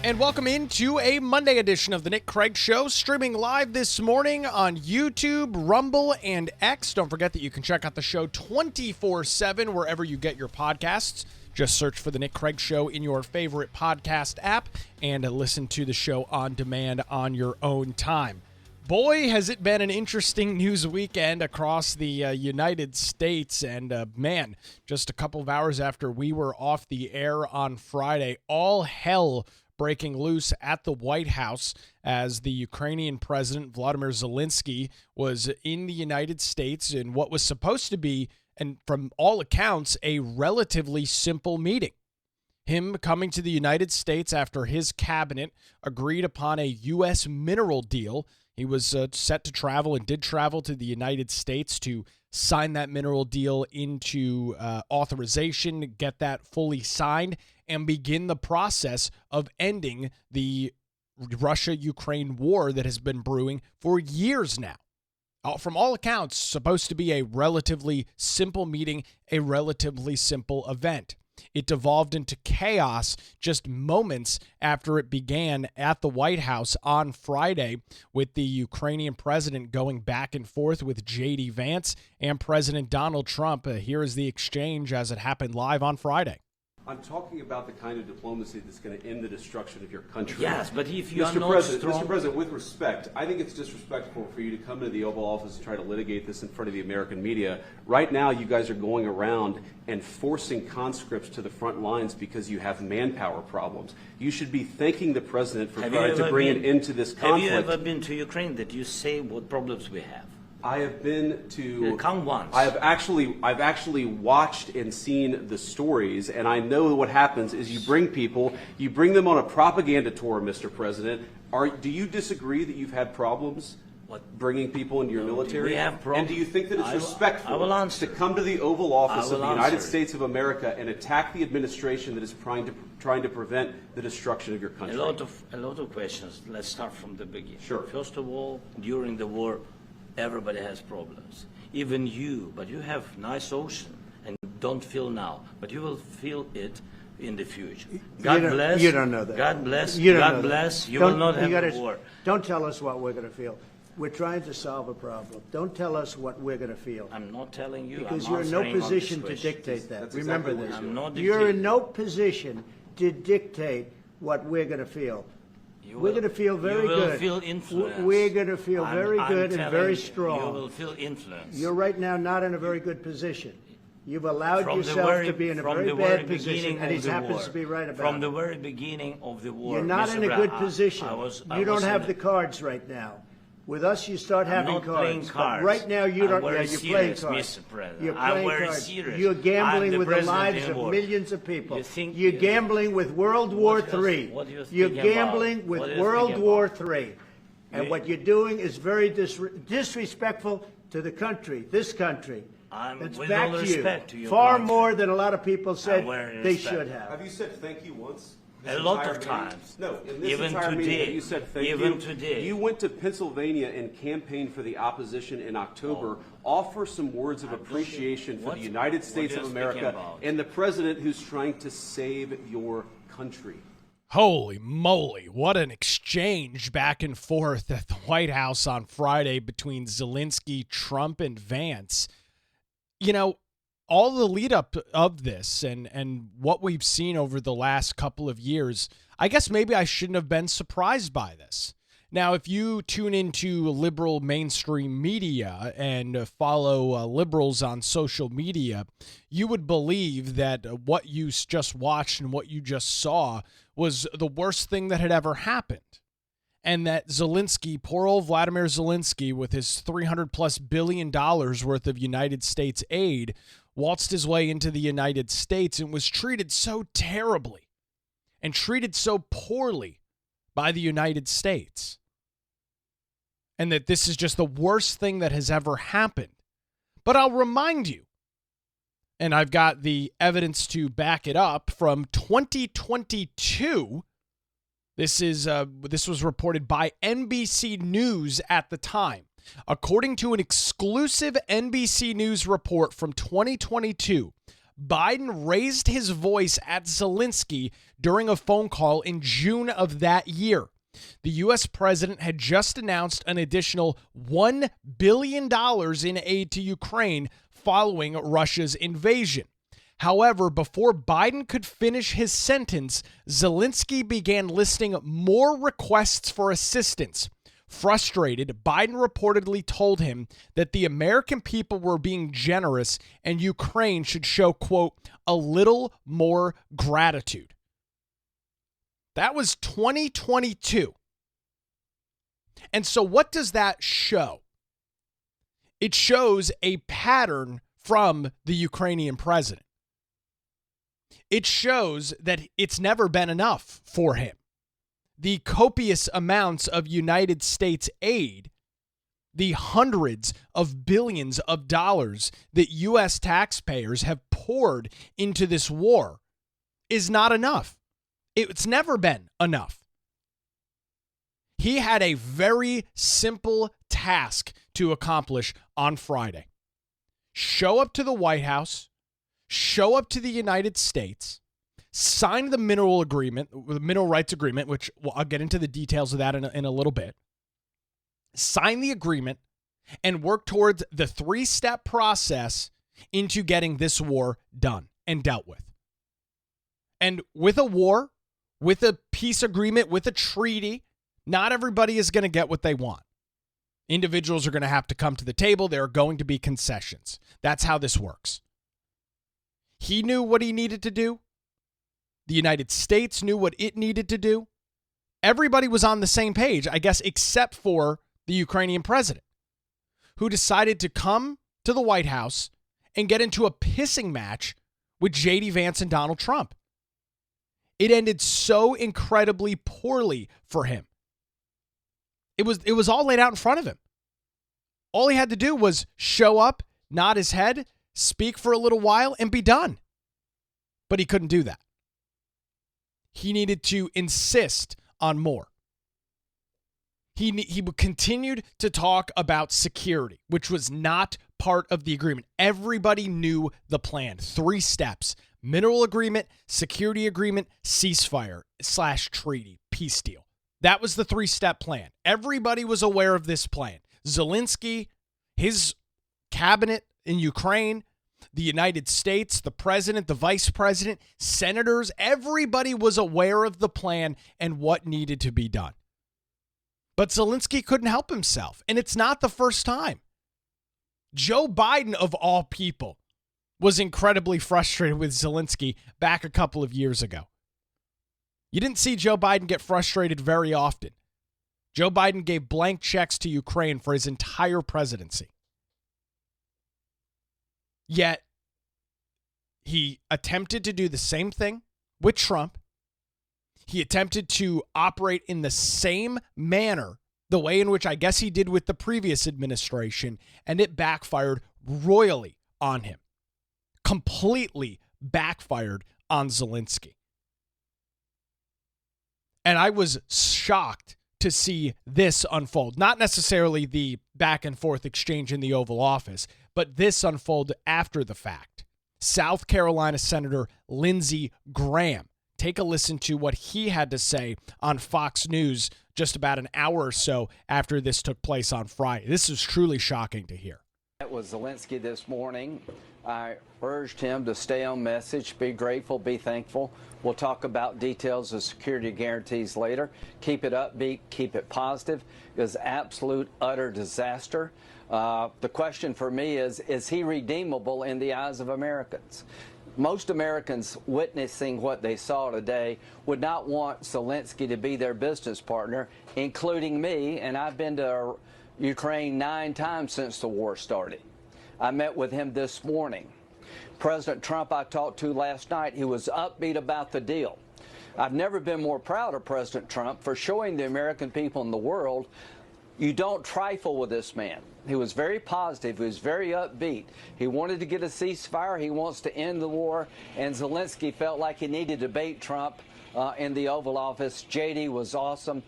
And welcome into a Monday edition of the Nick Craig Show, streaming live this morning on YouTube, Rumble, and X. Don't forget that you can check out the show 24/7 wherever you get your podcasts. Just search for the Nick Craig Show in your favorite podcast app and listen to the show on demand on your own time. Boy, has it been an interesting news weekend across the United States. And man, just a couple of hours after we were off the air on Friday, all hell breaking loose at the White House as the Ukrainian president, Volodymyr Zelensky, was in the United States in what was supposed to be, and from all accounts, a relatively simple meeting. Him coming to the United States after his cabinet agreed upon a U.S. mineral deal. He was set to travel and did travel to the United States to sign that mineral deal into authorization, get that fully signed, and begin the process of ending the Russia-Ukraine war that has been brewing for years now. From all accounts, supposed to be a relatively simple meeting, a relatively simple event. It devolved into chaos just moments after it began at the White House on Friday, with the Ukrainian president going back and forth with J.D. Vance and President Donald Trump. Here is the exchange as it happened live on Friday. I'm talking about the kind of diplomacy that's going to end the destruction of your country. Yes, but if you are Mr. not President, strong... Mr. President, with respect, I think it's disrespectful for you to come into the Oval Office and try to litigate this in front of the American media. Right now, you guys are going around and forcing conscripts to the front lines because you have manpower problems. You should be thanking the President for trying to bring an end to this conflict. Have you ever been to Ukraine that you say what problems we have? I have been to. Come once. I've actually watched and seen the stories, and I know what happens is you bring them on a propaganda tour, Mr. President. Do you disagree that you've had problems bringing people into your military? We have problems. And do you think that it's respectful to come to the Oval Office of the United States of America and attack the administration that is trying to prevent the destruction of your country? A lot of questions. Let's start from the beginning. Sure. First of all, during the war, everybody has problems, even you, but you have nice ocean and don't feel now, but you will feel it in the future. God bless. You don't know that. God bless. You don't God know bless. That. You will not have a war. Don't tell us what we're going to feel. We're trying to solve a problem. Don't tell us what we're going to feel. I'm not telling you. Because I'm you're in no answering position on to this dictate that. That's Remember exactly this. what I'm not You're in dictating. no position to dictate what we're going to feel. We're going to feel very good. You will feel influence. We're going to feel very good and very You strong. will feel influence. You're right now not in a very good position. You've allowed yourself to be in a very bad position, and he happens to be right about it. From the very beginning of the war. You're not in a good position. I You don't was have in the cards right now. With us, you start having not cards. playing But cards. right now, you I'm don't. very Yeah, you're playing serious, cards. Mr. President. You're I'm playing very cards. serious. You're gambling I'm with the president lives in of war. millions of people. You think You're you- gambling with World War What III. what you're You're speaking gambling about? with What you're World speaking War about? III. And You- what you're doing is very disrespectful to the country, this country. That's with back all to respect to you. your Far country. more than a lot of people said very they respect. should have. Have you said thank you once? A lot of times. No, in this Even entire meeting, today. have you said thank Even you. today. You went to Pennsylvania and campaigned for the opposition in October. Offer some words of appreciation for the United States what of you're speaking America about. and the president who's trying to save your country. Holy moly, what an exchange back and forth at the White House on Friday between Zelensky, Trump, and Vance. You know, all the lead up of this and what we've seen over the last couple of years, I guess maybe I shouldn't have been surprised by this. Now, if you tune into liberal mainstream media and follow liberals on social media, you would believe that what you just watched and what you just saw was the worst thing that had ever happened. And that Zelensky, poor old Vladimir Zelensky, with his $300+ billion worth of United States aid, waltzed his way into the United States and was treated so terribly and treated so poorly by the United States. And that this is just the worst thing that has ever happened. But I'll remind you, and I've got the evidence to back it up, from 2022. This was reported by NBC News at the time. According to an exclusive NBC News report from 2022, Biden raised his voice at Zelensky during a phone call in June of that year. The U.S. president had just announced an additional $1 billion in aid to Ukraine following Russia's invasion. However, before Biden could finish his sentence, Zelensky began listing more requests for assistance. Frustrated, Biden reportedly told him that the American people were being generous and Ukraine should show, quote, a little more gratitude. That was 2022. And so what does that show? It shows a pattern from the Ukrainian president. It shows that it's never been enough for him. The copious amounts of United States aid, the hundreds of billions of dollars that U.S. taxpayers have poured into this war is not enough. It's never been enough. He had a very simple task to accomplish on Friday. Show up to the White House, show up to the United States, sign the mineral rights agreement, which I'll get into the details of that in a little bit. Sign the agreement and work towards the 3-step process into getting this war done and dealt with. And with a war, with a peace agreement, with a treaty, not everybody is going to get what they want. Individuals are going to have to come to the table. There are going to be concessions. That's how this works. He knew what he needed to do. The United States knew what it needed to do. Everybody was on the same page, I guess, except for the Ukrainian president, who decided to come to the White House and get into a pissing match with J.D. Vance and Donald Trump. It ended so incredibly poorly for him. It was all laid out in front of him. All he had to do was show up, nod his head, speak for a little while, and be done. But he couldn't do that. He needed to insist on more. He continued to talk about security, which was not part of the agreement. Everybody knew the plan. 3 steps: mineral agreement, security agreement, ceasefire / treaty, peace deal. That was the 3-step plan. Everybody was aware of this plan. Zelensky, his cabinet in Ukraine, the United States, the president, the vice president, senators, everybody was aware of the plan and what needed to be done. But Zelensky couldn't help himself, and it's not the first time. Joe Biden, of all people, was incredibly frustrated with Zelensky back a couple of years ago. You didn't see Joe Biden get frustrated very often. Joe Biden gave blank checks to Ukraine for his entire presidency. Yet, he attempted to do the same thing with Trump. He attempted to operate in the same manner, the way in which I guess he did with the previous administration, and it backfired royally on him. Completely backfired on Zelensky. And I was shocked to see this unfold. Not necessarily the back and forth exchange in the Oval Office, but this unfold after the fact. South Carolina Senator Lindsey Graham. Take a listen to what he had to say on Fox News just about an hour or so after this took place on Friday. This is truly shocking to hear. That was Zelensky this morning. I urged him to stay on message, be grateful, be thankful. We'll talk about details of security guarantees later. Keep it upbeat, keep it positive. It was absolute, utter disaster. The question for me is he redeemable in the eyes of Americans? Most Americans witnessing what they saw today would not want Zelensky to be their business partner, including me, and I've been to Ukraine 9 times since the war started. I met with him this morning. President Trump I talked to last night, he was upbeat about the deal. I've never been more proud of President Trump for showing the American people in the world you don't trifle with this man. He was very positive. He was very upbeat. He wanted to get a ceasefire. He wants to end the war. And Zelensky felt like he needed to bait Trump in the Oval Office. JD was awesome.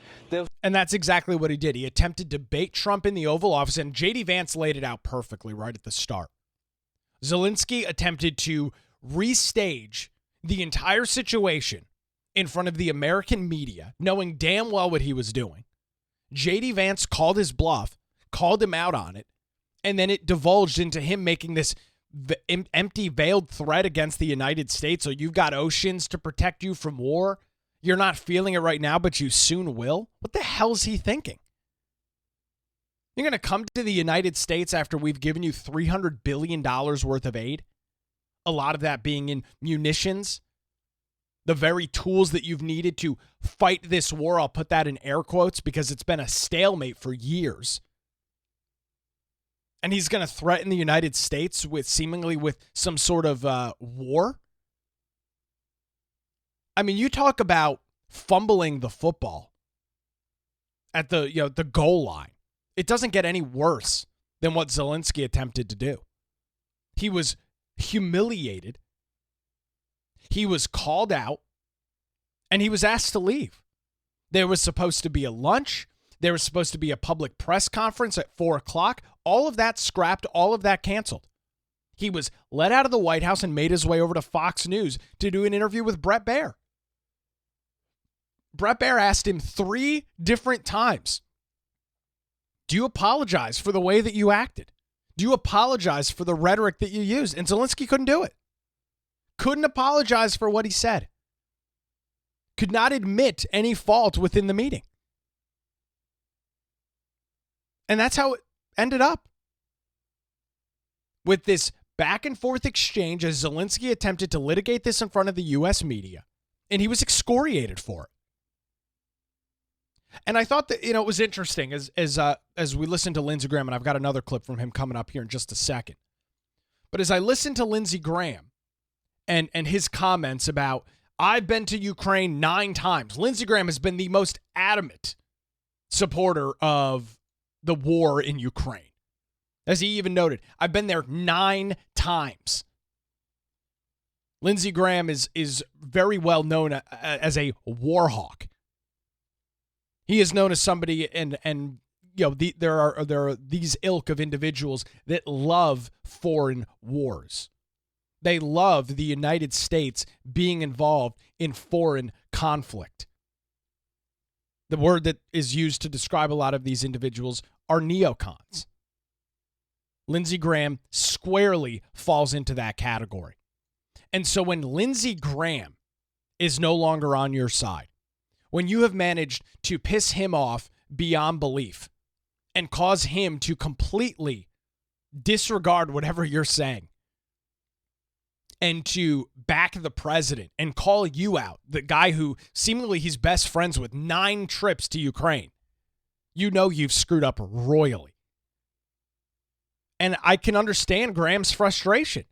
And that's exactly what he did. He attempted to bait Trump in the Oval Office, and JD Vance laid it out perfectly right at the start. Zelensky attempted to restage the entire situation in front of the American media, knowing damn well what he was doing. J.D. Vance called his bluff, called him out on it, and then it divulged into him making this empty, veiled threat against the United States. So you've got oceans to protect you from war. You're not feeling it right now, but you soon will. What the hell is he thinking? You're going to come to the United States after we've given you $300 billion worth of aid? A lot of that being in munitions, the very tools that you've needed to fight this war. I'll put that in air quotes because it's been a stalemate for years. And he's going to threaten the United States with seemingly with some sort of war? I mean, you talk about fumbling the football at the goal line. It doesn't get any worse than what Zelensky attempted to do. He was humiliated. He was called out, and he was asked to leave. There was supposed to be a lunch. There was supposed to be a public press conference at 4 o'clock. All of that scrapped, all of that canceled. He was let out of the White House and made his way over to Fox News to do an interview with Bret Baier. Bret Baier asked him 3 different times, do you apologize for the way that you acted? Do you apologize for the rhetoric that you used? And Zelensky couldn't do it. Couldn't apologize for what he said. Could not admit any fault within the meeting. And that's how it ended up. With this back and forth exchange as Zelensky attempted to litigate this in front of the U.S. media, and he was excoriated for it. And I thought that, it was interesting as we listened to Lindsey Graham, and I've got another clip from him coming up here in just a second. But as I listened to Lindsey Graham and his comments about, I've been to Ukraine 9 times. Lindsey Graham has been the most adamant supporter of the war in Ukraine. As he even noted, I've been there 9 times. Lindsey Graham is very well known as a war hawk. He is known as somebody, and there are these ilk of individuals that love foreign wars. They love the United States being involved in foreign conflict. The word that is used to describe a lot of these individuals are neocons. Lindsey Graham squarely falls into that category. And so when Lindsey Graham is no longer on your side, when you have managed to piss him off beyond belief and cause him to completely disregard whatever you're saying and to back the president and call you out, the guy who seemingly he's best friends with, 9 trips to Ukraine, you know you've screwed up royally. And I can understand Graham's frustration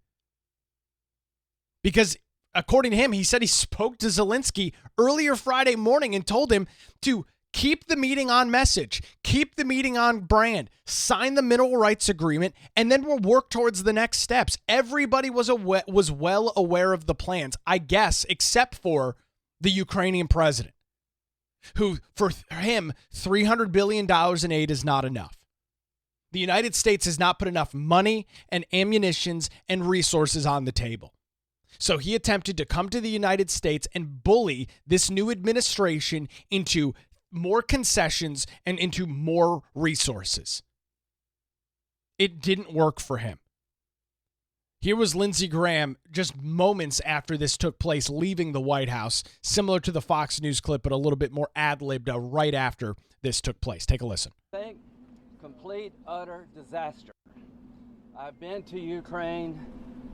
because according to him, he said he spoke to Zelensky earlier Friday morning and told him to keep the meeting on message, keep the meeting on brand, sign the mineral rights agreement, and then we'll work towards the next steps. Everybody was well aware of the plans, I guess, except for the Ukrainian president, who, for him, $300 billion in aid is not enough. The United States has not put enough money and ammunitions and resources on the table. So he attempted to come to the United States and bully this new administration into more concessions and into more resources. It didn't work for him. Here was Lindsey Graham just moments after this took place, leaving the White House, similar to the Fox News clip, but a little bit more ad-libbed right after this took place. Take a listen. Complete, utter disaster. I've been to Ukraine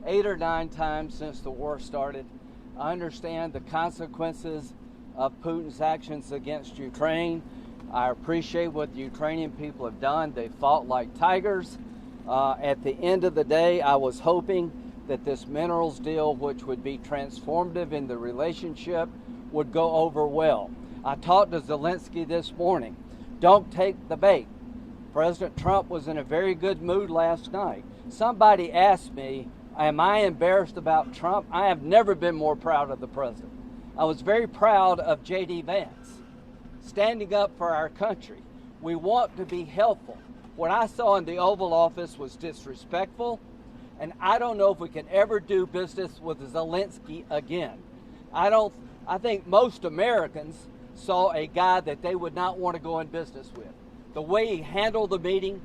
8 or 9 times since the war started. I understand the consequences of Putin's actions against Ukraine. I appreciate what the Ukrainian people have done. They fought like tigers. At the end of the day, I was hoping that this minerals deal, which would be transformative in the relationship, would go over well. I talked to Zelensky this morning. Don't take the bait. President Trump was in a very good mood last night. Somebody asked me, am I embarrassed about Trump? I have never been more proud of the president. I was very proud of J.D. Vance, standing up for our country. We want to be helpful. What I saw in the Oval Office was disrespectful. And I don't know if we can ever do business with Zelensky again. I think most Americans saw a guy that they would not want to go in business with. The way he handled the meeting,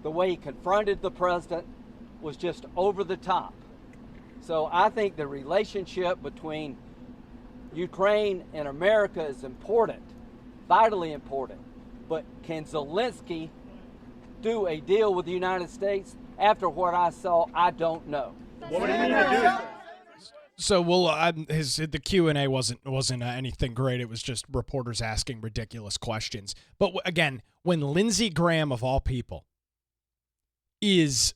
the way he confronted the president was just over the top. So I think the relationship between Ukraine and America is important, vitally important. But can Zelensky do a deal with the United States? After what I saw, I don't know. What would he need to do? So the Q&A wasn't anything great. It was just reporters asking ridiculous questions. But again, when Lindsey Graham of all people is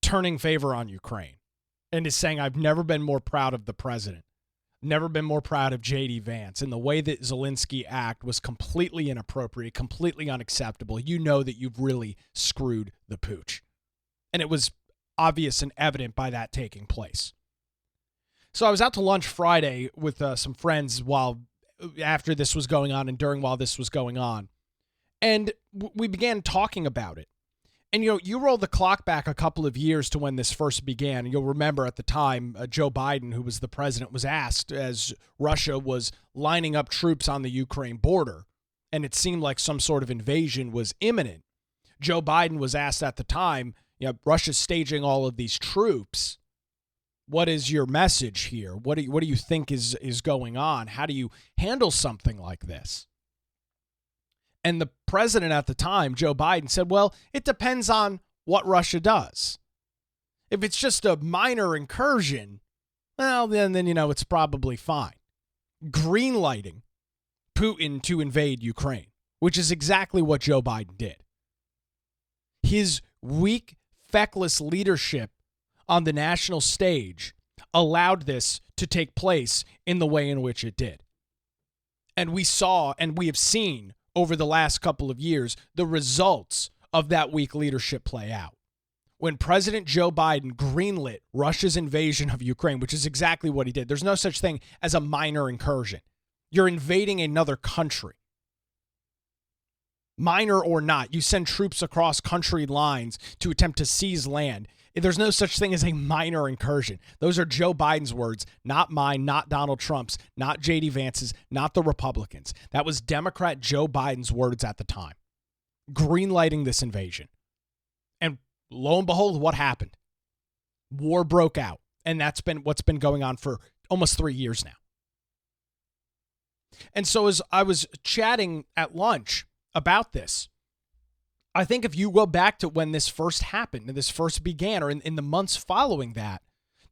turning favor on Ukraine and is saying, I've never been more proud of the president, never been more proud of J.D. Vance, and the way that Zelensky acted was completely inappropriate, completely unacceptable, you know that you've really screwed the pooch. And it was obvious and evident by that taking place. So I was out to lunch Friday with some friends after this was going on and while this was going on. And we began talking about it. And, you roll the clock back a couple of years to when this first began. And you'll remember at the time, Joe Biden, who was the president, was asked as Russia was lining up troops on the Ukraine border, and it seemed like some sort of invasion was imminent. Joe Biden was asked at the time, Russia's staging all of these troops. What is your message here? What do you think is going on? How do you handle something like this? And the president at the time, Joe Biden, said, well, it depends on what Russia does. If it's just a minor incursion, well, then it's probably fine. Greenlighting Putin to invade Ukraine, which is exactly what Joe Biden did. His weak, feckless leadership on the national stage allowed this to take place in the way in which it did. And we saw, and we have seen over the last couple of years, the results of that weak leadership play out. When President Joe Biden greenlit Russia's invasion of Ukraine, which is exactly what he did, there's no such thing as a minor incursion. You're invading another country. Minor or not, you send troops across country lines to attempt to seize land. There's no such thing as a minor incursion. Those are Joe Biden's words, not mine, not Donald Trump's, not J.D. Vance's, not the Republicans. That was Democrat Joe Biden's words at the time, greenlighting this invasion. And lo and behold, what happened? War broke out, and that's been what's been going on for almost 3 years now. And so as I was chatting at lunch about this, I think if you go back to when this first happened and this first began, or in the months following that,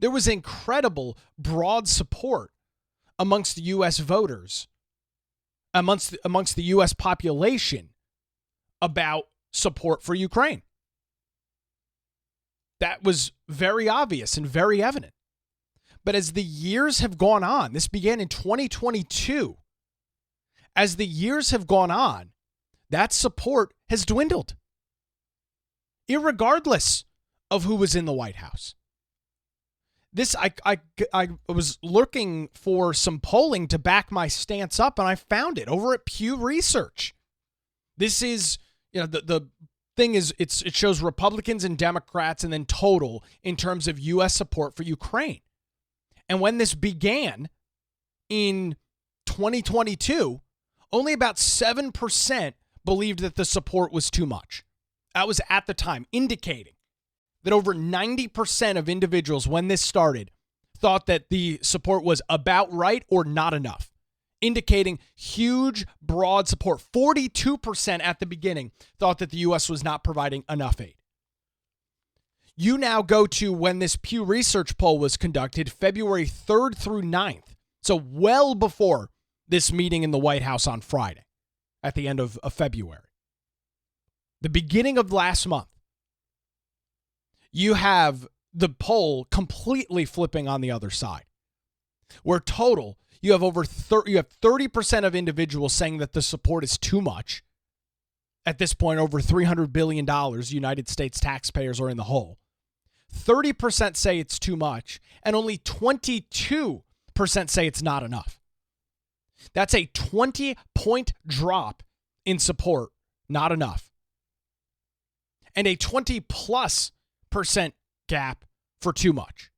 there was incredible broad support amongst the U.S. voters, amongst the U.S. population about support for Ukraine. That was very obvious and very evident. But as the years have gone on, this began in 2022. As the years have gone on, that support has dwindled, irregardless of who was in the White House. This, I was looking for some polling to back my stance up, and I found it over at Pew Research. This is, the thing is, it shows Republicans and Democrats and then total in terms of U.S. support for Ukraine. And when this began in 2022, only about 7% believed that the support was too much. That was at the time, indicating that over 90% of individuals when this started thought that the support was about right or not enough, indicating huge, broad support. 42% at the beginning thought that the U.S. was not providing enough aid. You now go to when this Pew Research poll was conducted, February 3rd through 9th, so well before this meeting in the White House on Friday, at the end of February. The beginning of last month, you have the poll completely flipping on the other side, where total, you have 30% of individuals saying that the support is too much. At this point, over $300 billion United States taxpayers are in the hole. 30% say it's too much, and only 22% say it's not enough. That's a 20-point drop in support, not enough. And a 20+% gap for too much.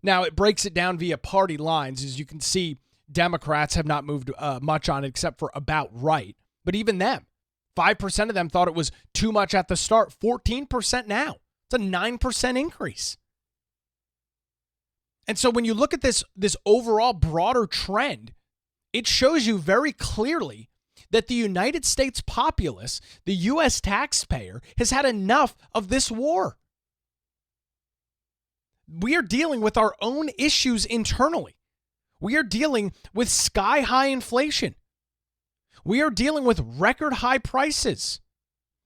Now, it breaks it down via party lines. As you can see, Democrats have not moved much on it except for about right. But even them, 5% of them thought it was too much at the start. 14% now. It's a 9% increase. And so when you look at this overall broader trend, it shows you very clearly that the United States populace, the U.S. taxpayer, has had enough of this war. We are dealing with our own issues internally. We are dealing with sky-high inflation. We are dealing with record-high prices.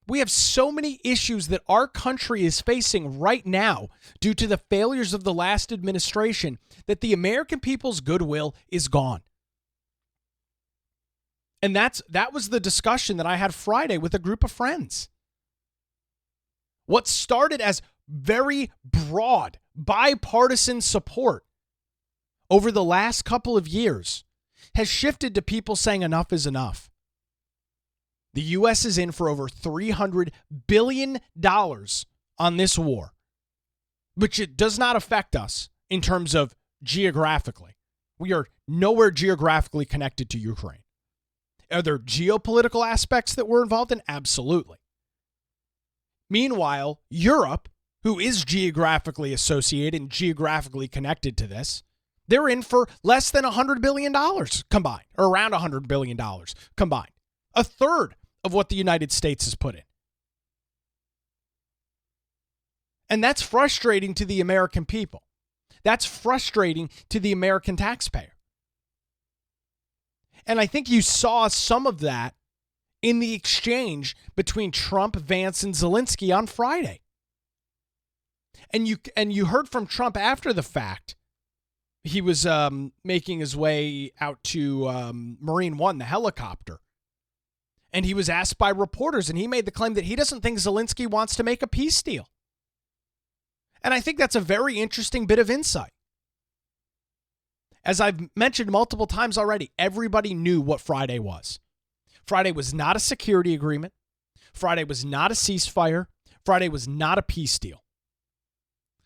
We have so many issues that our country is facing right now due to the failures of the last administration that the American people's goodwill is gone. And that was the discussion that I had Friday with a group of friends. What started as very broad, bipartisan support over the last couple of years has shifted to people saying enough is enough. The U.S. is in for over $300 billion on this war, which it does not affect us in terms of geographically. We are nowhere geographically connected to Ukraine. Are there geopolitical aspects that we're involved in? Absolutely. Meanwhile, Europe, who is geographically associated and geographically connected to this, they're in for less than $100 billion combined, or around $100 billion combined. A third of what the United States has put in. And that's frustrating to the American people. That's frustrating to the American taxpayer. And I think you saw some of that in the exchange between Trump, Vance, and Zelensky on Friday. And you heard from Trump after the fact. He was making his way out to Marine One, the helicopter. And he was asked by reporters, and he made the claim that he doesn't think Zelensky wants to make a peace deal. And I think that's a very interesting bit of insight. As I've mentioned multiple times already, everybody knew what Friday was. Friday was not a security agreement. Friday was not a ceasefire. Friday was not a peace deal.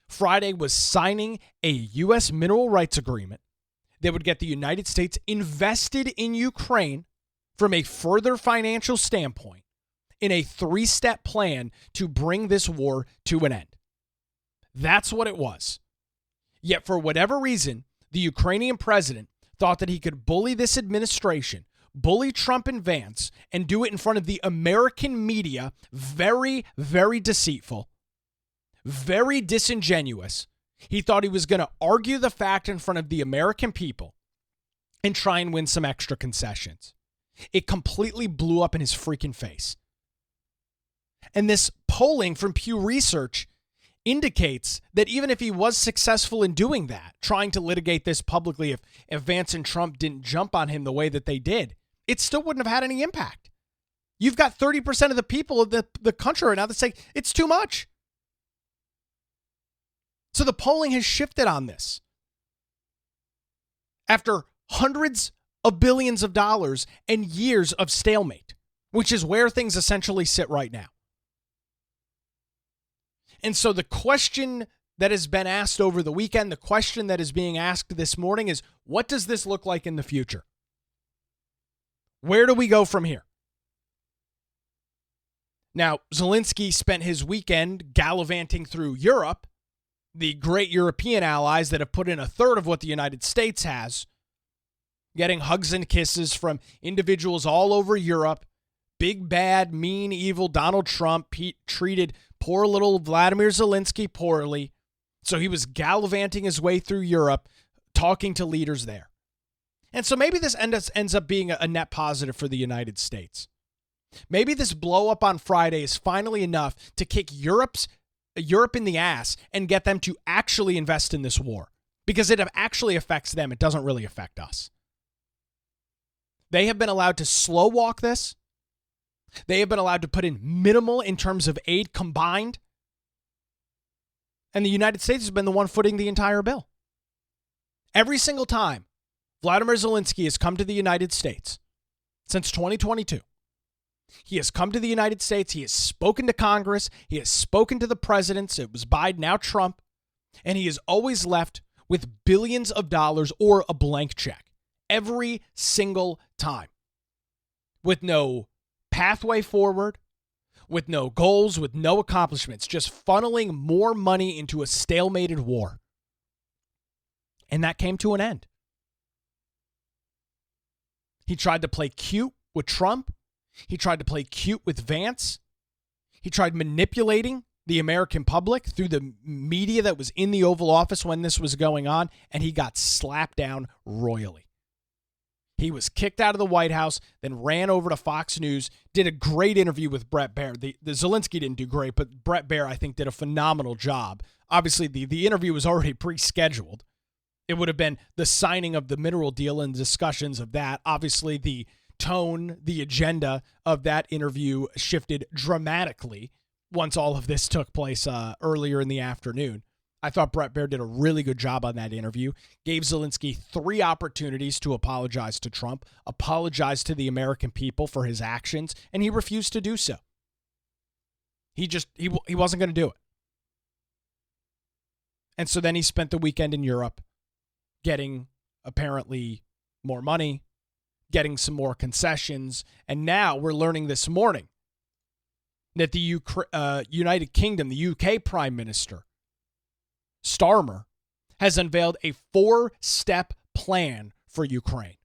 Friday was signing a U.S. mineral rights agreement that would get the United States invested in Ukraine from a further financial standpoint in a 3-step plan to bring this war to an end. That's what it was. Yet for whatever reason, the Ukrainian president thought that he could bully this administration, bully Trump and Vance, and do it in front of the American media, very, very deceitful, very disingenuous. He thought he was going to argue the fact in front of the American people and try and win some extra concessions. It completely blew up in his freaking face. And this polling from Pew Research indicates that even if he was successful in doing that, trying to litigate this publicly, if Vance and Trump didn't jump on him the way that they did, it still wouldn't have had any impact. You've got 30% of the people of the country right now that say it's too much. So the polling has shifted on this. After hundreds of billions of dollars and years of stalemate, which is where things essentially sit right now. And so the question that has been asked over the weekend, the question that is being asked this morning is, what does this look like in the future? Where do we go from here? Now, Zelensky spent his weekend gallivanting through Europe, the great European allies that have put in a third of what the United States has, getting hugs and kisses from individuals all over Europe. Big, bad, mean, evil Donald Trump treated poor little Vladimir Zelensky poorly. So he was gallivanting his way through Europe, talking to leaders there. And so maybe this ends up being a net positive for the United States. Maybe this blow up on Friday is finally enough to kick Europe in the ass and get them to actually invest in this war. Because it actually affects them. It doesn't really affect us. They have been allowed to slow walk this. They have been allowed to put in minimal in terms of aid combined. And the United States has been the one footing the entire bill. Every single time Vladimir Zelensky has come to the United States since 2022, He has come to the United States. He has spoken to Congress. He has spoken to the presidents. It was Biden, now Trump. And he is always left with billions of dollars or a blank check every single time, with no pathway forward, with no goals, with no accomplishments, just funneling more money into a stalemated war. And that came to an end. He tried to play cute with Trump. He tried to play cute with Vance. He tried manipulating the American public through the media that was in the Oval Office when this was going on, and he got slapped down royally. He was kicked out of the White House, then ran over to Fox News, did a great interview with Bret Baier. The Zelensky didn't do great, but Bret Baier, I think, did a phenomenal job. Obviously, the interview was already pre-scheduled. It would have been the signing of the mineral deal and discussions of that. Obviously, the tone, the agenda of that interview shifted dramatically once all of this took place earlier in the afternoon. I thought Bret Baier did a really good job on that interview, gave Zelensky 3 opportunities to apologize to Trump, apologize to the American people for his actions, and he refused to do so. He wasn't going to do it. And so then he spent the weekend in Europe getting apparently more money, getting some more concessions, and now we're learning this morning that the United Kingdom, the UK Prime Minister, Starmer, has unveiled a 4-step plan for Ukraine.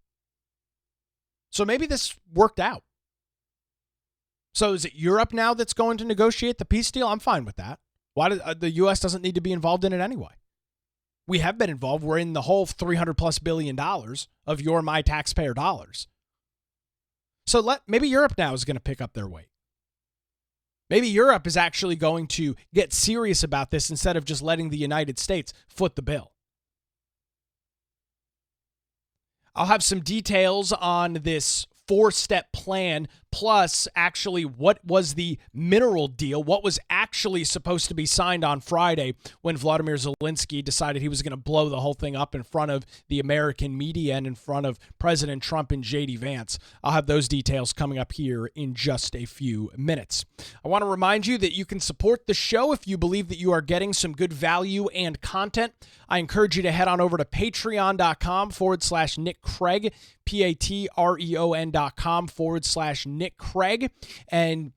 So maybe this worked out. So is it Europe now that's going to negotiate the peace deal? I'm fine with that. Why the U.S. doesn't need to be involved in it anyway? We have been involved. We're in the whole $300+ billion of your, my taxpayer dollars. So maybe Europe now is going to pick up their weight. Maybe Europe is actually going to get serious about this instead of just letting the United States foot the bill. I'll have some details on this 4-step plan, plus actually what was the mineral deal, what was actually supposed to be signed on Friday when Vladimir Zelensky decided he was going to blow the whole thing up in front of the American media and in front of President Trump and J.D. Vance. I'll have those details coming up here in just a few minutes. I want to remind you that you can support the show if you believe that you are getting some good value and content. I encourage you to head on over to patreon.com/Nick Craig, patreon.com/Nick Craig, and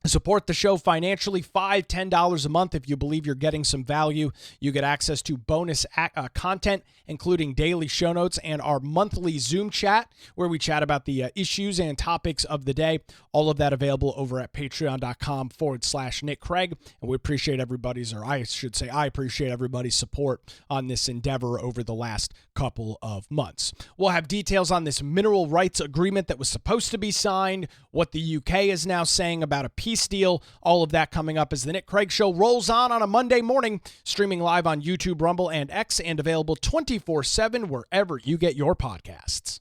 support the show financially. $5, $10 a month. If you believe you're getting some value, you get access to bonus content, including daily show notes and our monthly Zoom chat, where we chat about the issues and topics of the day. All of that available over at patreon.com/Nick Craig. And we appreciate everybody's, or I should say, I appreciate everybody's support on this endeavor over the last couple of months. We'll have details on this mineral rights agreement that was supposed to be signed, what the UK is now saying about a peace deal, all of that coming up as the Nick Craig Show rolls on a Monday morning, streaming live on YouTube, Rumble, and X, and available 24/7 wherever you get your podcasts.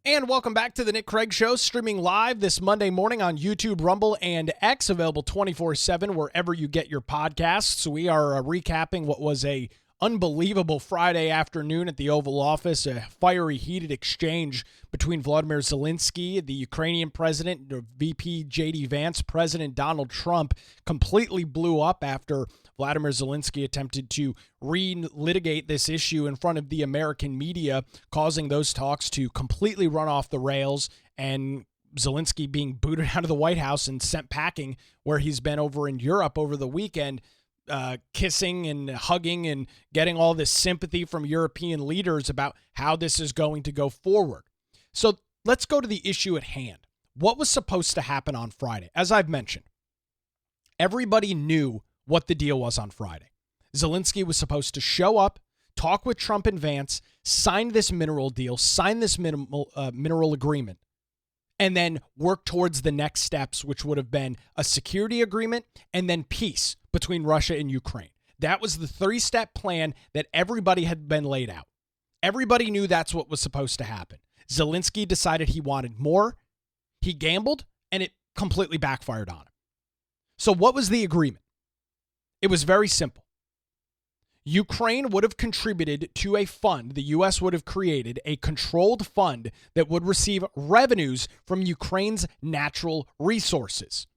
And welcome back to the Nick Craig Show, streaming live this Monday morning on YouTube, Rumble, and X, available 24/7 wherever you get your podcasts. We are recapping what was a unbelievable Friday afternoon at the Oval Office, a fiery, heated exchange between Vladimir Zelensky, the Ukrainian president, VP J.D. Vance, President Donald Trump, completely blew up after Vladimir Zelensky attempted to relitigate this issue in front of the American media, causing those talks to completely run off the rails, and Zelensky being booted out of the White House and sent packing where he's been over in Europe over the weekend, kissing and hugging and getting all this sympathy from European leaders about how this is going to go forward. So let's go to the issue at hand. What was supposed to happen on Friday? As I've mentioned, everybody knew what the deal was on Friday. Zelensky was supposed to show up, talk with Trump and Vance, sign this mineral deal, sign this mineral agreement, and then work towards the next steps, which would have been a security agreement and then peace between Russia and Ukraine. That was the 3-step plan that everybody had been laid out. Everybody knew that's what was supposed to happen. Zelensky decided he wanted more. He gambled, and it completely backfired on him. So what was the agreement? It was very simple. Ukraine would have contributed to a fund. The U.S. would have created a controlled fund that would receive revenues from Ukraine's natural resources.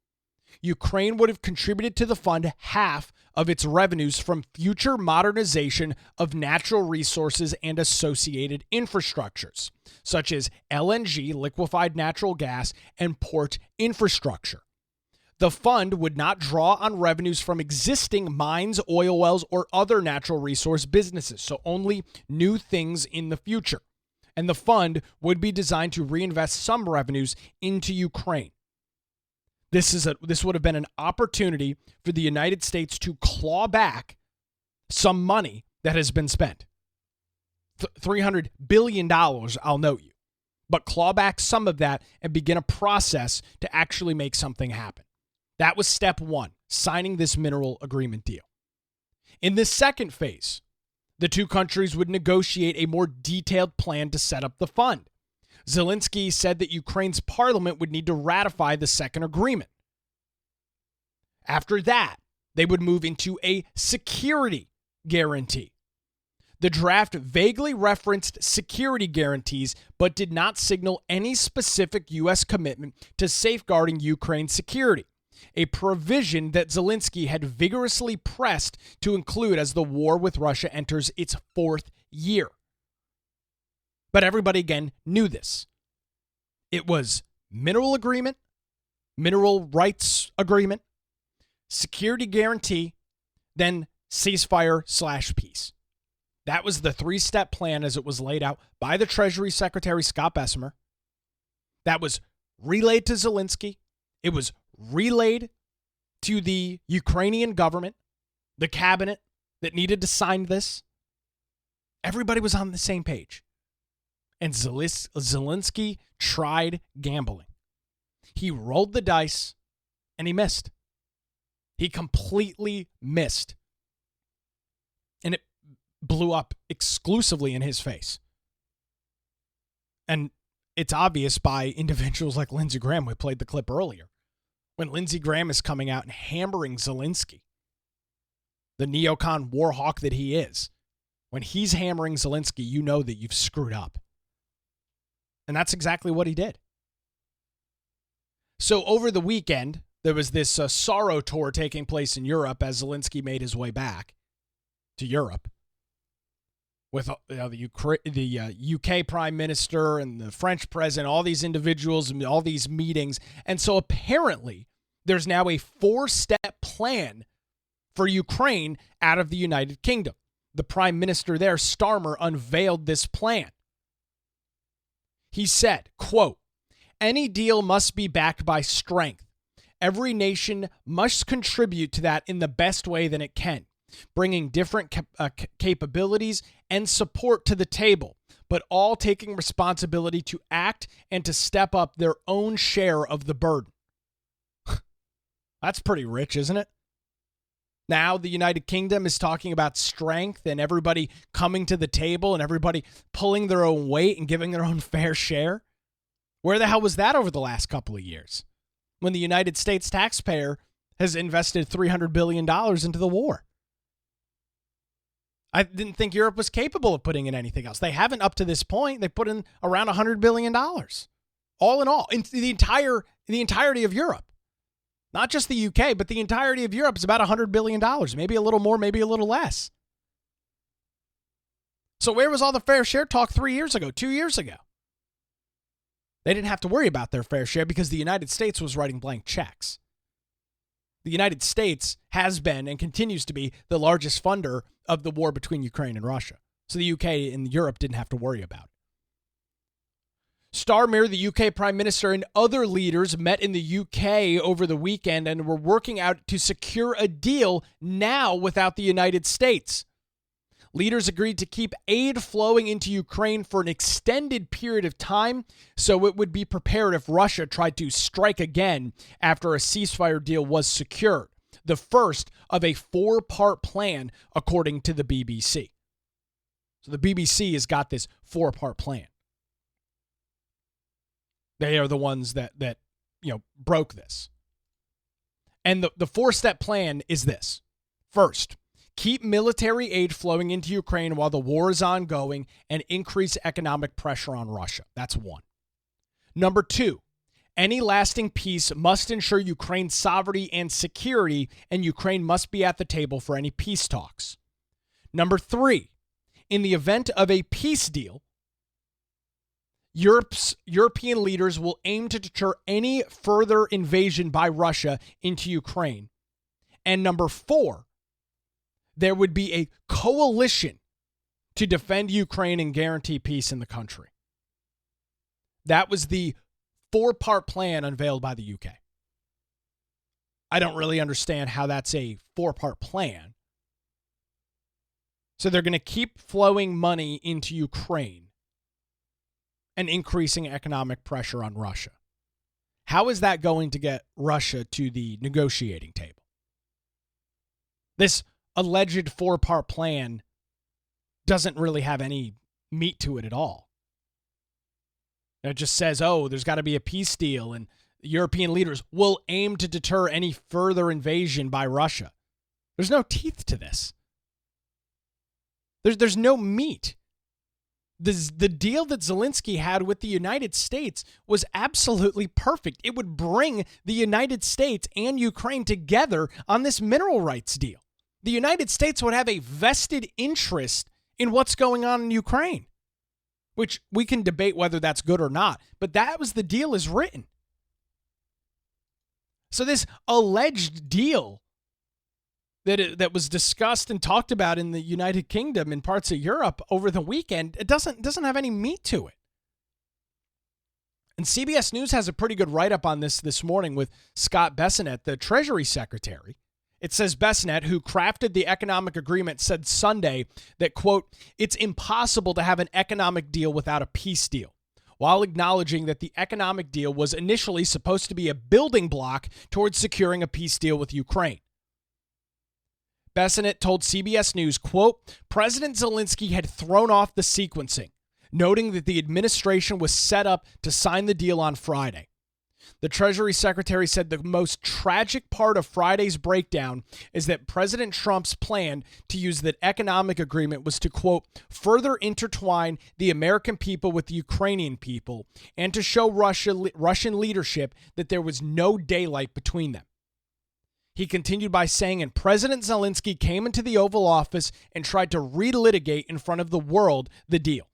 Ukraine would have contributed to the fund half of its revenues from future modernization of natural resources and associated infrastructures, such as LNG, liquefied natural gas, and port infrastructure. The fund would not draw on revenues from existing mines, oil wells, or other natural resource businesses, so only new things in the future. And the fund would be designed to reinvest some revenues into Ukraine. This would have been an opportunity for the United States to claw back some money that has been spent. $300 billion, I'll note you. But claw back some of that and begin a process to actually make something happen. That was step one, signing this mineral agreement deal. In this second phase, the two countries would negotiate a more detailed plan to set up the fund. Zelensky said that Ukraine's parliament would need to ratify the second agreement. After that, they would move into a security guarantee. The draft vaguely referenced security guarantees, but did not signal any specific U.S. commitment to safeguarding Ukraine's security, a provision that Zelensky had vigorously pressed to include as the war with Russia enters its fourth year. But everybody, again, knew this. It was mineral agreement, mineral rights agreement, security guarantee, then ceasefire/peace. That was the three-step plan as it was laid out by the Treasury Secretary Scott Bessemer. That was relayed to Zelensky. It was relayed to the Ukrainian government, the cabinet that needed to sign this. Everybody was on the same page. And Zelensky tried gambling. He rolled the dice, and he missed. He completely missed. And it blew up exclusively in his face. And it's obvious by individuals like Lindsey Graham. We played the clip earlier. When Lindsey Graham is coming out and hammering Zelensky, the neocon war hawk that he is, when he's hammering Zelensky, you know that you've screwed up. And that's exactly what he did. So over the weekend, there was this sorrow tour taking place in Europe as Zelensky made his way back to Europe with the UK Prime Minister and the French President, all these individuals and all these meetings. And so apparently there's now a 4-step plan for Ukraine out of the United Kingdom. The Prime Minister there, Starmer, unveiled this plan. He said, quote, "Any deal must be backed by strength. Every nation must contribute to that in the best way that it can, bringing different capabilities and support to the table, but all taking responsibility to act and to step up their own share of the burden." That's pretty rich, isn't it? Now the United Kingdom is talking about strength and everybody coming to the table and everybody pulling their own weight and giving their own fair share. Where the hell was that over the last couple of years when the United States taxpayer has invested $300 billion into the war? I didn't think Europe was capable of putting in anything else. They haven't up to this point. They put in around $100 billion. All in all, in the entirety of Europe. Not just the UK, but the entirety of Europe is about $100 billion. Maybe a little more, maybe a little less. So where was all the fair share talk 3 years ago, 2 years ago? They didn't have to worry about their fair share because the United States was writing blank checks. The United States has been and continues to be the largest funder of the war between Ukraine and Russia. So the UK and Europe didn't have to worry about it. Starmer, the UK Prime Minister, and other leaders met in the UK over the weekend and were working out to secure a deal now without the United States. Leaders agreed to keep aid flowing into Ukraine for an extended period of time so it would be prepared if Russia tried to strike again after a ceasefire deal was secured. The first of a 4-part plan, according to the BBC. So the BBC has got this 4-part plan. They are the ones that broke this. And the 4-step plan is this. First, keep military aid flowing into Ukraine while the war is ongoing, and increase economic pressure on Russia. That's one. Number two, any lasting peace must ensure Ukraine's sovereignty and security, and Ukraine must be at the table for any peace talks. Number three, in the event of a peace deal, European leaders will aim to deter any further invasion by Russia into Ukraine. And number four, there would be a coalition to defend Ukraine and guarantee peace in the country. That was the four-part plan unveiled by the UK. I don't really understand how that's a four-part plan. So they're going to keep flowing money into Ukraine and increasing economic pressure on Russia. How is that going to get Russia to the negotiating table? This alleged four-part plan doesn't really have any meat to it at all. It just says, oh, there's got to be a peace deal, and European leaders will aim to deter any further invasion by Russia. There's no teeth to this. There's no meat. The deal that Zelensky had with the United States was absolutely perfect. It would bring the United States and Ukraine together on this mineral rights deal. The United States would have a vested interest in what's going on in Ukraine, which we can debate whether that's good or not, but that was the deal as written. So this alleged deal that was discussed and talked about in the United Kingdom and parts of Europe over the weekend, it doesn't have any meat to it. And CBS News has a pretty good write-up on this morning with Scott Bessent, the Treasury Secretary. It says Bessent, who crafted the economic agreement, said Sunday that, quote, it's impossible to have an economic deal without a peace deal, while acknowledging that the economic deal was initially supposed to be a building block towards securing a peace deal with Ukraine. Bessent told CBS News, quote, President Zelensky had thrown off the sequencing, noting that the administration was set up to sign the deal on Friday. The Treasury Secretary said the most tragic part of Friday's breakdown is that President Trump's plan to use that economic agreement was to, quote, further intertwine the American people with the Ukrainian people and to show Russian leadership that there was no daylight between them. He continued by saying, and President Zelensky came into the Oval Office and tried to relitigate in front of the world the deal.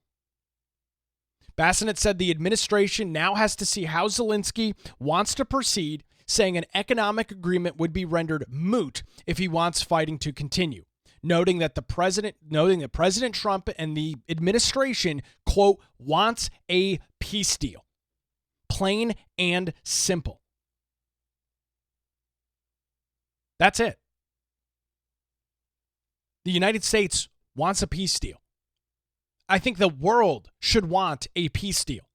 Bessent said the administration now has to see how Zelensky wants to proceed, saying an economic agreement would be rendered moot if he wants fighting to continue, noting that President Trump and the administration, quote, wants a peace deal. Plain and simple. That's it. The United States wants a peace deal. I think the world should want a peace deal.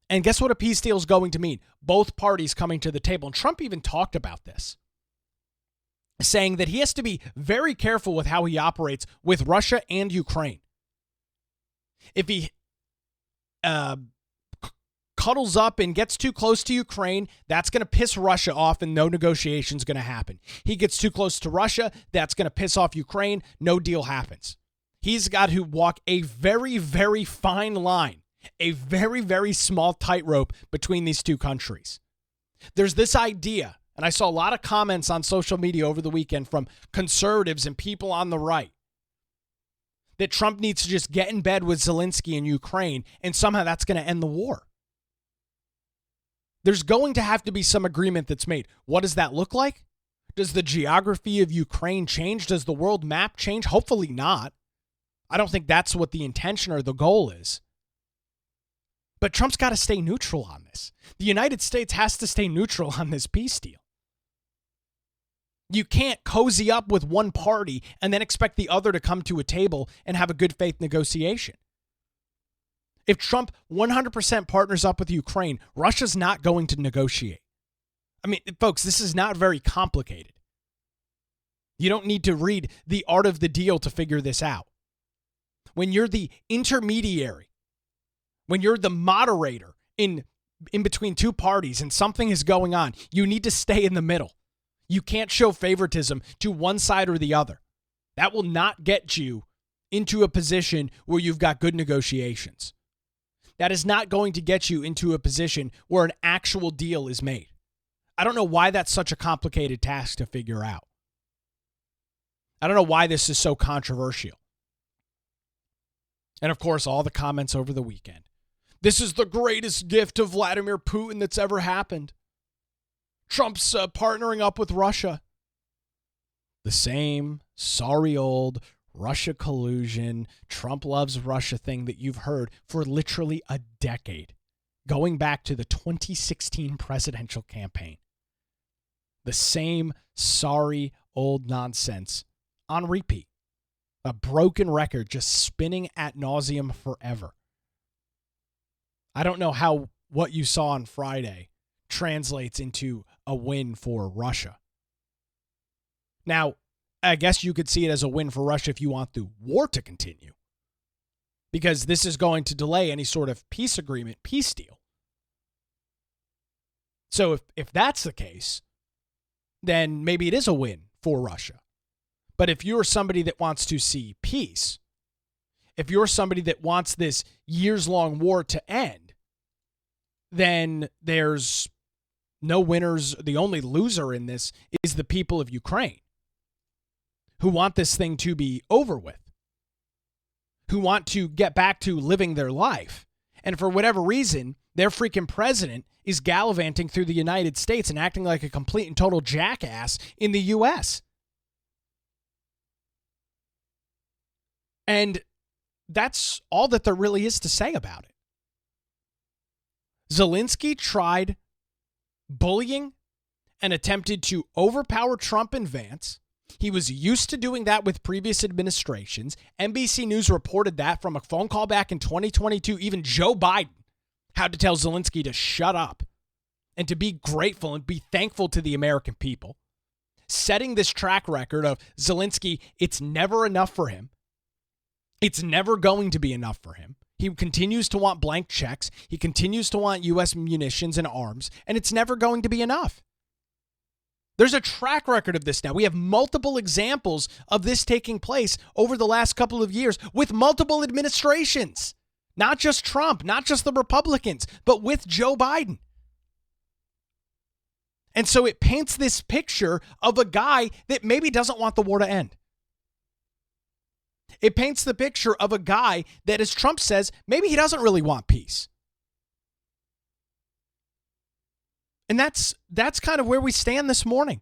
And guess what a peace deal is going to mean? Both parties coming to the table. And Trump even talked about this, saying that he has to be very careful with how he operates with Russia and Ukraine. If he cuddles up and gets too close to Ukraine, that's going to piss Russia off and no negotiation is going to happen. He gets too close to Russia, that's going to piss off Ukraine, no deal happens. He's got to walk a very, very fine line, a very, very small tightrope between these two countries. There's this idea, and I saw a lot of comments on social media over the weekend from conservatives and people on the right, that Trump needs to just get in bed with Zelensky in Ukraine and somehow that's going to end the war. There's going to have to be some agreement that's made. What does that look like? Does the geography of Ukraine change? Does the world map change? Hopefully not. I don't think that's what the intention or the goal is. But Trump's got to stay neutral on this. The United States has to stay neutral on this peace deal. You can't cozy up with one party and then expect the other to come to a table and have a good faith negotiation. If Trump 100% partners up with Ukraine, Russia's not going to negotiate. I mean, folks, this is not very complicated. You don't need to read The Art of the Deal to figure this out. When you're the intermediary, when you're the moderator in between two parties and something is going on, you need to stay in the middle. You can't show favoritism to one side or the other. That will not get you into a position where you've got good negotiations. That is not going to get you into a position where an actual deal is made. I don't know why that's such a complicated task to figure out. I don't know why this is so controversial. And of course, all the comments over the weekend. This is the greatest gift to Vladimir Putin that's ever happened. Trump's partnering up with Russia. The same sorry old Russia collusion, Trump loves Russia thing that you've heard for literally a decade, going back to the 2016 presidential campaign. The same sorry old nonsense on repeat. A broken record just spinning ad nauseum forever. I don't know how what you saw on Friday translates into a win for Russia. Now, I guess you could see it as a win for Russia if you want the war to continue, because this is going to delay any sort of peace agreement, peace deal. So if that's the case, then maybe it is a win for Russia. But if you're somebody that wants to see peace, if you're somebody that wants this years-long war to end, then there's no winners. The only loser in this is the people of Ukraine, who want this thing to be over with, who want to get back to living their life. And for whatever reason, their freaking president is gallivanting through the United States and acting like a complete and total jackass in the U.S. And that's all that there really is to say about it. Zelensky tried bullying and attempted to overpower Trump and Vance. He was used to doing that with previous administrations. NBC News reported that from a phone call back in 2022. Even Joe Biden had to tell Zelensky to shut up and to be grateful and be thankful to the American people. Setting this track record of Zelensky, it's never enough for him. It's never going to be enough for him. He continues to want blank checks. He continues to want U.S. munitions and arms, and it's never going to be enough. There's a track record of this now. We have multiple examples of this taking place over the last couple of years with multiple administrations. Not just Trump, not just the Republicans, but with Joe Biden. And so it paints this picture of a guy that maybe doesn't want the war to end. It paints the picture of a guy that, as Trump says, maybe he doesn't really want peace. And that's kind of where we stand this morning.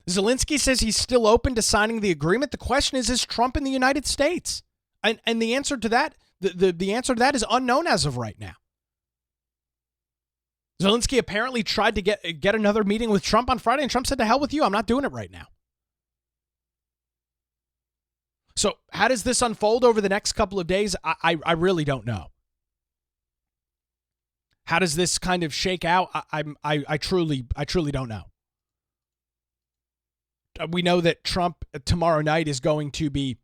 Zelensky says he's still open to signing the agreement. The question is Trump in the United States? And the answer to that, the answer to that is unknown as of right now. Zelensky apparently tried to get another meeting with Trump on Friday, and Trump said, to hell with you, I'm not doing it right now. So how does this unfold over the next couple of days? I really don't know. How does this kind of shake out? I truly don't know. We know that Trump tomorrow night is going to be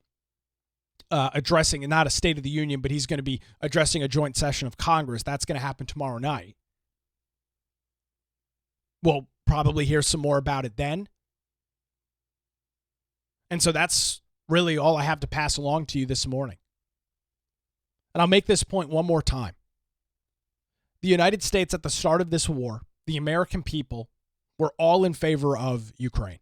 addressing, not a State of the Union, but he's going to be addressing a joint session of Congress. That's going to happen tomorrow night. We'll probably hear some more about it then. And so that's really all I have to pass along to you this morning. And I'll make this point one more time. The United States at the start of this war, the American people, were all in favor of Ukraine.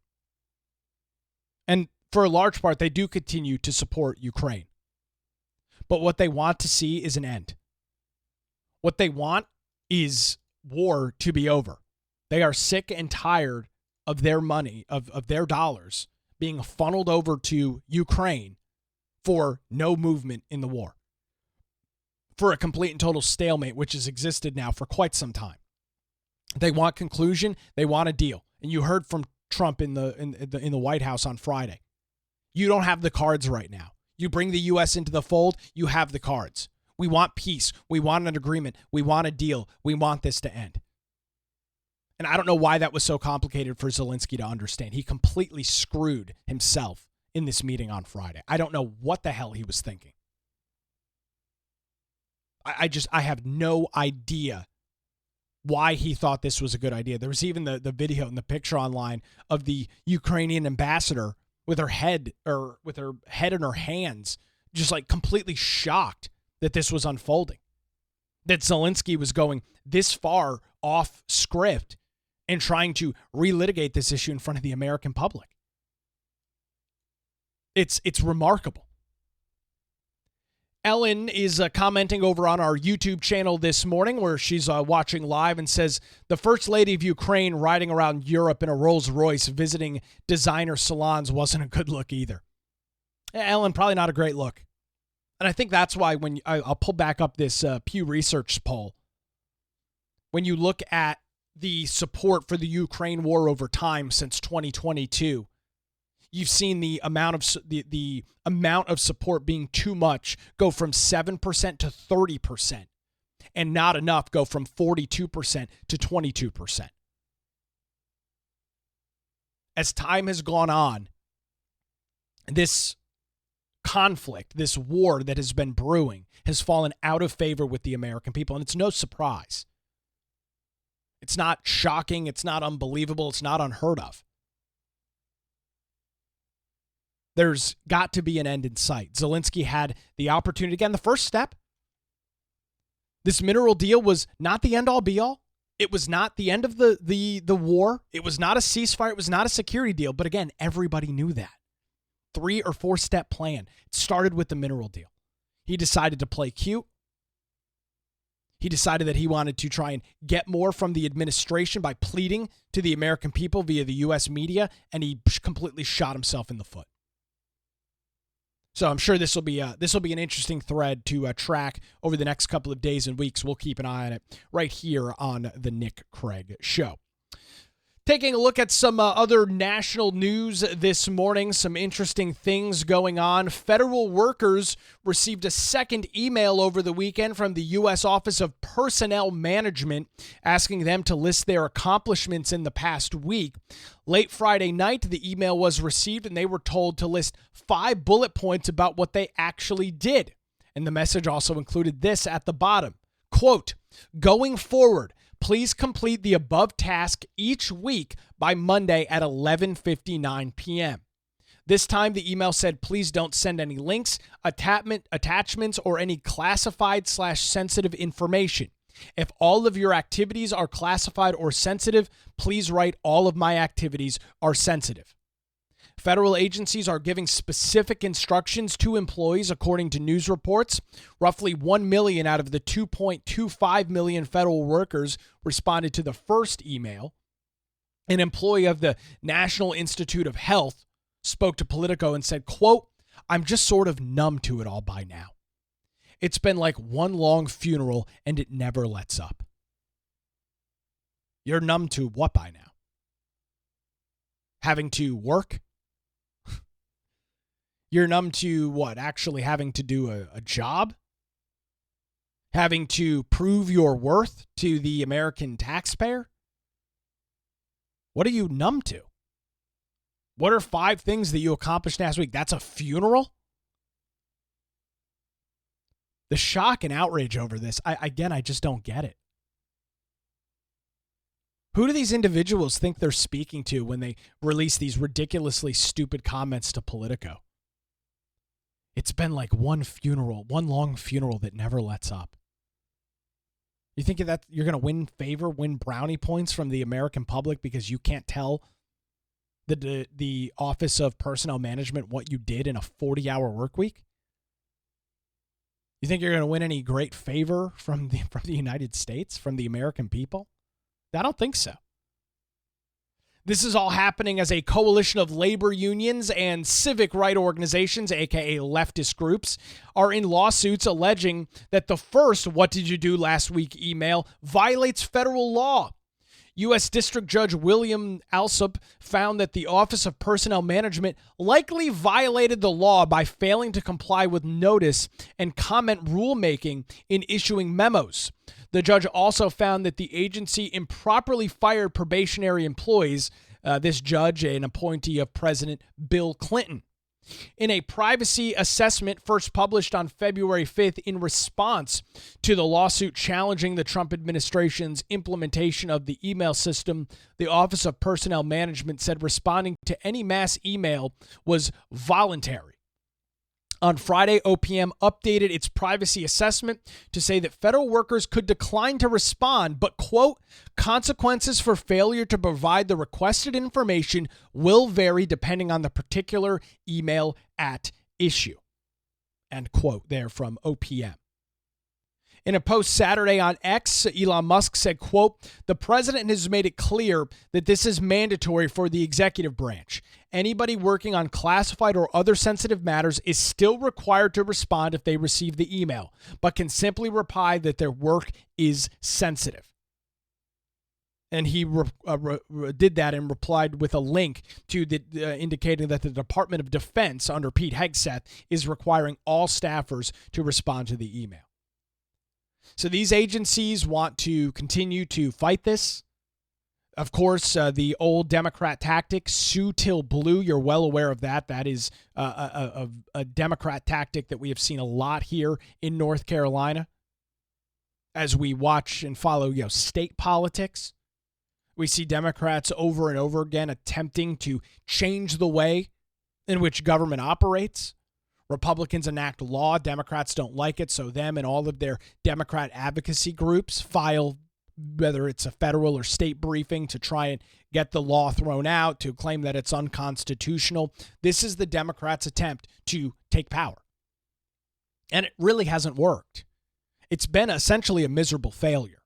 And for a large part, they do continue to support Ukraine. But what they want to see is an end. What they want is war to be over. They are sick and tired of their money, of their dollars, being funneled over to Ukraine for no movement in the war, for a complete and total stalemate, which has existed now for quite some time. They want conclusion. They want a deal. And you heard from Trump in the White House on Friday. You don't have the cards right now. You bring the U.S. into the fold, you have the cards. We want peace. We want an agreement. We want a deal. We want this to end. And I don't know why that was so complicated for Zelensky to understand. He completely screwed himself in this meeting on Friday. I don't know what the hell he was thinking. I have no idea why he thought this was a good idea. There was even the video and the picture online of the Ukrainian ambassador with her head in her hands, just like completely shocked that this was unfolding, that Zelensky was going this far off script and trying to relitigate this issue in front of the American public. It's remarkable. Ellen is commenting over on our YouTube channel this morning where she's watching live and says, the First Lady of Ukraine riding around Europe in a Rolls Royce visiting designer salons wasn't a good look either. Ellen, probably not a great look. And I think that's why when I'll pull back up this Pew Research poll, when you look at the support for the Ukraine war over time since 2022, you've seen the amount of support being too much go from 7% to 30%, and not enough go from 42% to 22%. As time has gone on, this conflict, this war that has been brewing, has fallen out of favor with the American people, and it's no surprise. It's not shocking, it's not unbelievable, it's not unheard of. There's got to be an end in sight. Zelensky had the opportunity. Again, the first step, this mineral deal was not the end-all be-all. It was not the end of the war. It was not a ceasefire. It was not a security deal. But again, everybody knew that. 3 or 4 step plan. It started with the mineral deal. He decided to play cute. He decided that he wanted to try and get more from the administration by pleading to the American people via the U.S. media, and he completely shot himself in the foot. So I'm sure this will be an interesting thread to track over the next couple of days and weeks. We'll keep an eye on it right here on the Nick Craig Show. Taking a look at some other national news this morning, some interesting things going on. Federal workers received a second email over the weekend from the U.S. Office of Personnel Management asking them to list their accomplishments in the past week. Late Friday night, the email was received and they were told to list 5 bullet points about what they actually did. And the message also included this at the bottom. Quote, going forward, please complete the above task each week by Monday at 11:59 p.m. This time, the email said, please don't send any links, attachments, or any classified/sensitive information. If all of your activities are classified or sensitive, please write all of my activities are sensitive. Federal agencies are giving specific instructions to employees according to news reports. Roughly 1 million out of the 2.25 million federal workers responded to the first email. An employee of the National Institute of Health spoke to Politico and said, quote, I'm just sort of numb to it all by now. It's been like one long funeral and it never lets up. You're numb to what by now? Having to work? You're numb to what? Actually having to do a job? Having to prove your worth to the American taxpayer? What are you numb to? What are 5 things that you accomplished last week? That's a funeral? The shock and outrage over this, I just don't get it. Who do these individuals think they're speaking to when they release these ridiculously stupid comments to Politico? It's been like one long funeral that never lets up. You think that you're going to win brownie points from the American public because you can't tell the Office of Personnel Management what you did in a 40-hour work week? You think you're going to win any great favor from the United States, from the American people? I don't think so. This is all happening as a coalition of labor unions and civic right organizations, aka leftist groups, are in lawsuits alleging that the first "What did you do last week?" email violates federal law. U.S. District Judge William Alsop found that the Office of Personnel Management likely violated the law by failing to comply with notice and comment rulemaking in issuing memos. The judge also found that the agency improperly fired probationary employees, this judge, an appointee of President Bill Clinton. In a privacy assessment first published on February 5th in response to the lawsuit challenging the Trump administration's implementation of the email system, the Office of Personnel Management said responding to any mass email was voluntary. On Friday, OPM updated its privacy assessment to say that federal workers could decline to respond, but, quote, consequences for failure to provide the requested information will vary depending on the particular email at issue, end quote, there from OPM. In a post Saturday on X, Elon Musk said, quote, the president has made it clear that this is mandatory for the executive branch. Anybody working on classified or other sensitive matters is still required to respond if they receive the email, but can simply reply that their work is sensitive. And he did that and replied with a link to indicating that the Department of Defense under Pete Hegseth is requiring all staffers to respond to the email. So these agencies want to continue to fight this. Of course, the old Democrat tactic, sue till blue, you're well aware of that. That is a Democrat tactic that we have seen a lot here in North Carolina as we watch and follow, state politics. We see Democrats over and over again attempting to change the way in which government operates. Republicans enact law. Democrats don't like it, so them and all of their Democrat advocacy groups file, whether it's a federal or state briefing, to try and get the law thrown out, to claim that it's unconstitutional. This is the Democrats' attempt to take power. And it really hasn't worked. It's been essentially a miserable failure.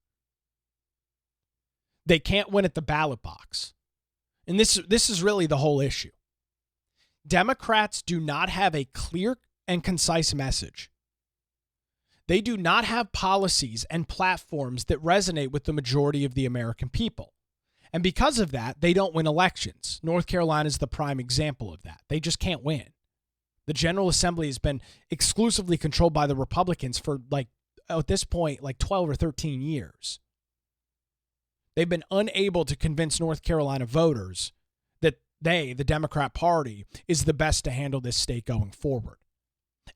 They can't win at the ballot box. And this is really the whole issue. Democrats do not have a clear and concise message. They do not have policies and platforms that resonate with the majority of the American people. And because of that, they don't win elections. North Carolina is the prime example of that. They just can't win. The General Assembly has been exclusively controlled by the Republicans for, at this point, 12 or 13 years. They've been unable to convince North Carolina voters that they, the Democrat Party, is the best to handle this state going forward.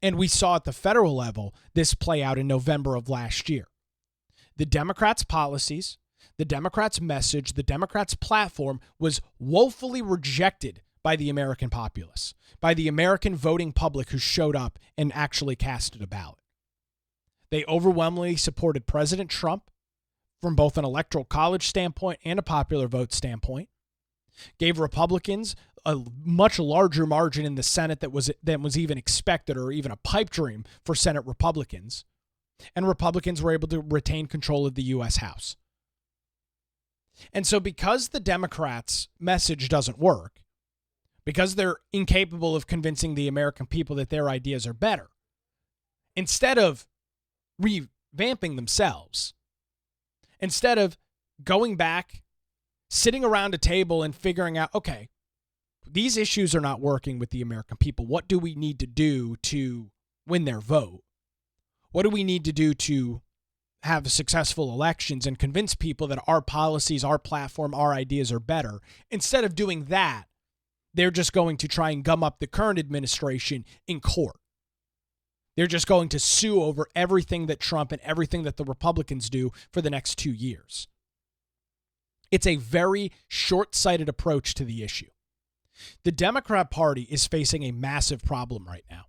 And we saw at the federal level this play out in November of last year. The Democrats' policies, the Democrats' message, the Democrats' platform was woefully rejected by the American populace, by the American voting public who showed up and actually casted a ballot. They overwhelmingly supported President Trump from both an electoral college standpoint and a popular vote standpoint. Gave Republicans a much larger margin in the Senate than was even expected or even a pipe dream for Senate Republicans. And Republicans were able to retain control of the U.S. House. And so because the Democrats' message doesn't work, because they're incapable of convincing the American people that their ideas are better, instead of revamping themselves, instead of going back, sitting around a table and figuring out, okay, these issues are not working with the American people. What do we need to do to win their vote? What do we need to do to have successful elections and convince people that our policies, our platform, our ideas are better? Instead of doing that, they're just going to try and gum up the current administration in court. They're just going to sue over everything that Trump and everything that the Republicans do for the next 2 years. It's a very short-sighted approach to the issue. The Democrat Party is facing a massive problem right now.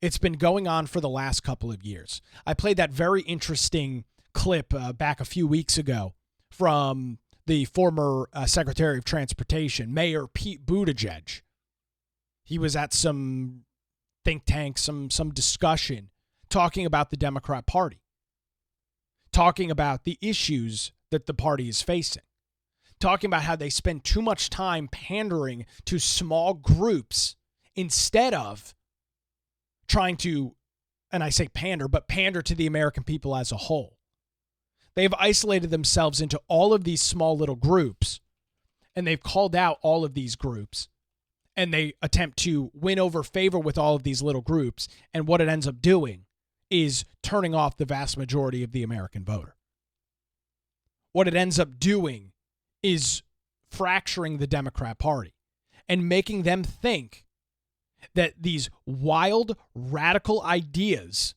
It's been going on for the last couple of years. I played that very interesting clip back a few weeks ago from the former Secretary of Transportation, Mayor Pete Buttigieg. He was at some think tank, some discussion, talking about the Democrat Party, talking about the issues that the party is facing, talking about how they spend too much time pandering to small groups instead of trying to, and I say pander, but pander to the American people as a whole. They've isolated themselves into all of these small little groups, and they've called out all of these groups, and they attempt to win over favor with all of these little groups, and what it ends up doing is turning off the vast majority of the American voter. What it ends up doing is fracturing the Democrat Party and making them think that these wild, radical ideas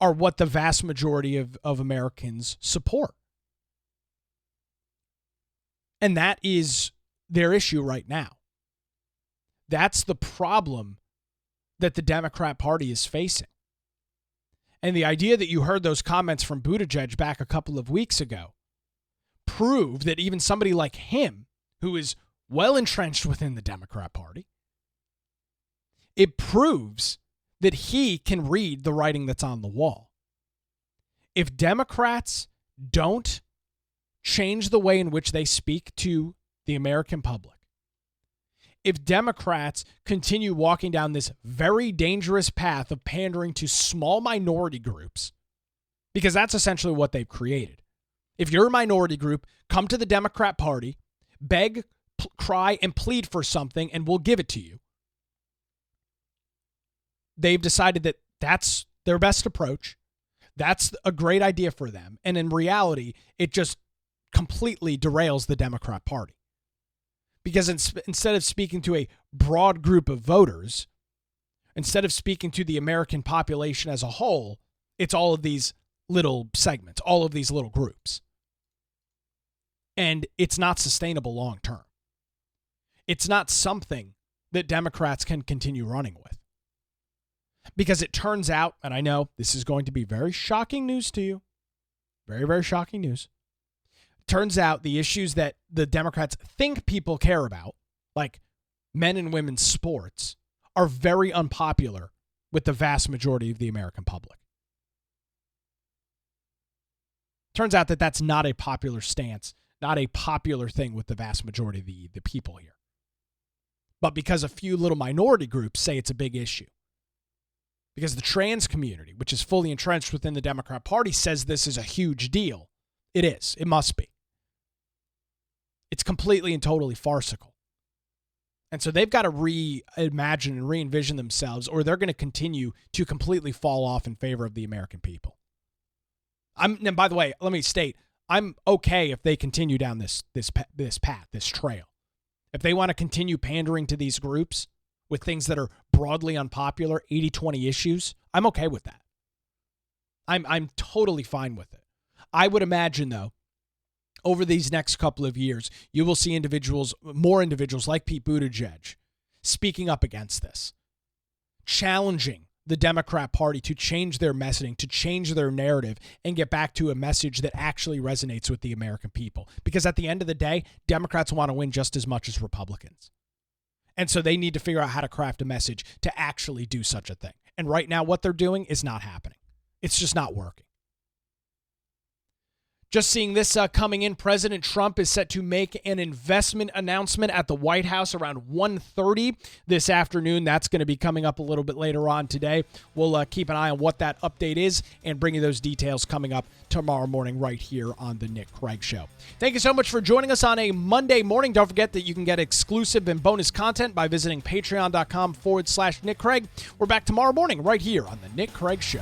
are what the vast majority of Americans support. And that is their issue right now. That's the problem that the Democrat Party is facing. And the idea that you heard those comments from Buttigieg back a couple of weeks ago prove that even somebody like him, who is well entrenched within the Democrat Party, it proves that he can read the writing that's on the wall. If Democrats don't change the way in which they speak to the American public, if Democrats continue walking down this very dangerous path of pandering to small minority groups, because that's essentially what they've created. If you're a minority group, come to the Democrat Party, beg, cry, and plead for something, and we'll give it to you. They've decided that that's their best approach. That's a great idea for them. And in reality, it just completely derails the Democrat Party. Because instead of speaking to a broad group of voters, instead of speaking to the American population as a whole, it's all of these little segments, all of these little groups. And it's not sustainable long term. It's not something that Democrats can continue running with. Because it turns out, and I know this is going to be very shocking news to you, very, very shocking news. Turns out the issues that the Democrats think people care about, like men and women's sports, are very unpopular with the vast majority of the American public. Turns out that that's not a popular stance, not a popular thing with the vast majority of the people here. But because a few little minority groups say it's a big issue. Because the trans community, which is fully entrenched within the Democrat Party, says this is a huge deal. It is. It must be. It's completely and totally farcical. And so they've got to reimagine and re-envision themselves, or they're going to continue to completely fall off in favor of the American people. And by the way, let me state, I'm okay if they continue down this path, this trail. If they want to continue pandering to these groups with things that are broadly unpopular, 80-20 issues, I'm okay with that. I'm totally fine with it. I would imagine, though, over these next couple of years, you will see more individuals like Pete Buttigieg speaking up against this, challenging the Democrat Party to change their messaging, to change their narrative, and get back to a message that actually resonates with the American people. Because at the end of the day, Democrats want to win just as much as Republicans. And so they need to figure out how to craft a message to actually do such a thing. And right now, what they're doing is not happening. It's just not working. Just seeing this coming in, President Trump is set to make an investment announcement at the White House around 1:30 this afternoon. That's going to be coming up a little bit later on today. We'll keep an eye on what that update is and bring you those details coming up tomorrow morning right here on The Nick Craig Show. Thank you so much for joining us on a Monday morning. Don't forget that you can get exclusive and bonus content by visiting patreon.com/Nick Craig. We're back tomorrow morning right here on The Nick Craig Show.